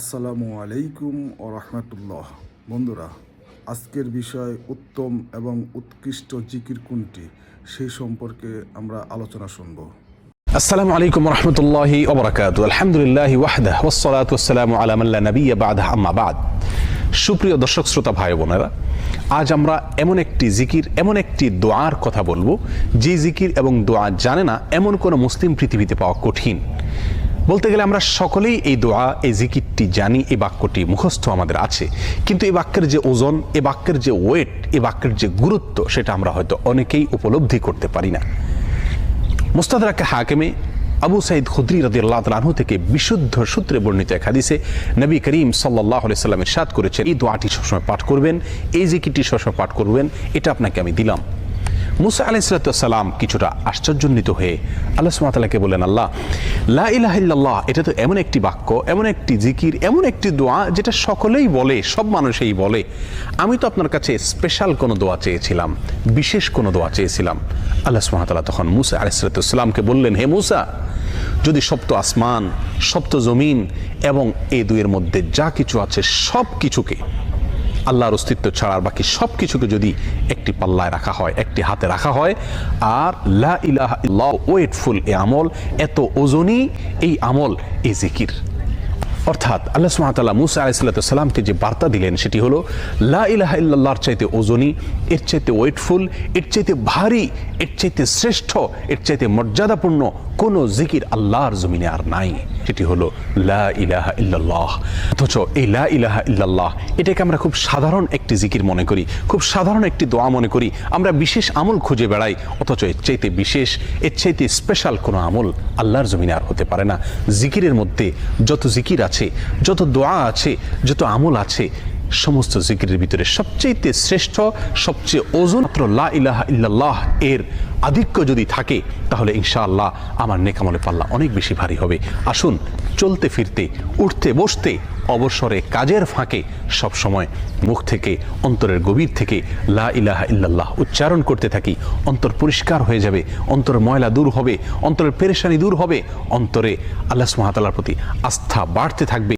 আসসালামু আলাইকুম ও রহমতুল্লাহ। বন্ধুরা, আজকের বিষয় উত্তম এবং উৎকৃষ্ট জিকির কোনটি সেই সম্পর্কে আমরা আলোচনা শুনব। আসসালামু আলাইকুম রহমতুল্লাহি ওয়া বারাকাতুহু। আলহামদুলিল্লাহি ওয়াহদাহু ওয়াসসালাতু ওয়াসসালামু আলা মান লা নাবিয়্যা বা'দাহু, আম্মা বা'দ। সুপ্রিয় দর্শক শ্রোতা ভাই বোনেরা, আজ আমরা এমন একটি জিকির, এমন একটি দোয়ার কথা বলবো যে জিকির এবং দোয়া জানে না এমন কোন মুসলিম পৃথিবীতে পাওয়া কঠিন। বলতে গেলে আমরা সকলেই এই দোয়া, এই জিকিরটি জানি, এই বাক্যটি মুখস্থ আমাদের আছে, কিন্তু এই বাক্যের যে ওজন, এই বাক্যের যে ওয়েট, এই বাক্যের যে গুরুত্ব, সেটা আমরা হয়তো অনেকেই উপলব্ধি করতে পারি না। মুস্তাদরাকে হাকিমে আবু সাঈদ খুদরি রাদিয়াল্লাহু তাআলা আনহু থেকে বিশুদ্ধ সূত্রে বর্ণিত এক হাদিসে নবী করিম সাল্লাল্লাহু আলাইহি সাল্লাম ইরশাদ করেছেন, এই দোয়াটি সবসময় পাঠ করবেন, এই জিকিরটি সবসময় পাঠ করবেন, এটা আপনাকে আমি দিলাম। মুসা আলাইহিস সালাম কিছুটা আশ্চর্যান্বিত হয়ে আল্লাহ সুবহানাহু ওয়া তাআলাকে বললেন, আল্লাহ, লা ইলাহা ইল্লাল্লাহ এটা তো এমন একটি বাক্য, এমন একটি জিকির, এমন একটি দোয়া যেটা সকলেই বলে, সব মানুষই বলে। আমি তো আপনার কাছে স্পেশাল কোনো দোয়া চেয়েছিলাম, বিশেষ কোনো দোয়া চেয়েছিলাম। আল্লাহ সুবহানাহু ওয়া তাআলা তখন মুসা আলাইহিস সালামকে বললেন, হে মুসা, যদি সপ্ত আসমান, সপ্ত জমিন এবং এই দুইয়ের মধ্যে যা কিছু আছে সব কিছুকে, আল্লাহর অস্তিত্ব ছাড়ার বাকি সব কিছুকে যদি একটি পাল্লায় রাখা হয়, একটি হাতে রাখা হয়, আর লা ইলাহা ইল্লাল্লাহ ওয়েটফুল এই আমল, এত ওজনী এই আমল, এই জিকির। অর্থাৎ আল্লাহ সুবহানাহু ওয়া তাআলা মুসা আলাইহিস সালামকে যে বার্তা দিলেন সেটি হলো, লা ইলাহা ইল্লাল্লাহর চাইতে ওজনী, এর চাইতে ওয়েটফুল, এর চাইতে ভারী, এর চাইতে শ্রেষ্ঠ, এর চাইতে মর্যাদাপূর্ণ কোন জিকির আল্লাহর জমিনে আর নাই। সেটি হলো লা ইলাহা ইল্লাল্লাহ। অথচ এই লা ইলাহা ইল্লাল্লাহ এটাকে আমরা খুব সাধারণ একটি জিকির মনে করি, খুব সাধারণ একটি দোয়া মনে করি, আমরা বিশেষ আমল খুঁজে বেড়াই। অথচ এর চাইতে বিশেষ, এর চাইতে স্পেশাল কোনো আমল আল্লাহর জমিনে আর হতে পারে না। জিকিরের মধ্যে যত জিকির আছে, যত দোয়া আছে, যত আমল আছে, সমস্ত জিকিরের ভিতরে সবচেয়ে শ্রেষ্ঠ, সবচেয়ে ওজন মাত্র লা ইলাহা ইল্লাল্লাহ এর আধিক্য যদি থাকে, তাহলে ইনশাআল্লাহ আমার নেক আমলের পাল্লা অনেক বেশি ভারী হবে। আসুন, চলতে ফিরতে, উঠতে বসতে, অবসরে, কাজের ফাঁকে সব সময় মুখ থেকে, অন্তরের গভীর থেকে লা ইলাহা ইল্লাল্লাহ উচ্চারণ করতে থাকি। অন্তর পরিষ্কার হয়ে যাবে, অন্তরের ময়লা দূর হবে, অন্তরের পেরেশানি দূর হবে, অন্তরে আল্লাহ সুবহানাহু ওয়া তাআলার প্রতি আস্থা বাড়তে থাকবে।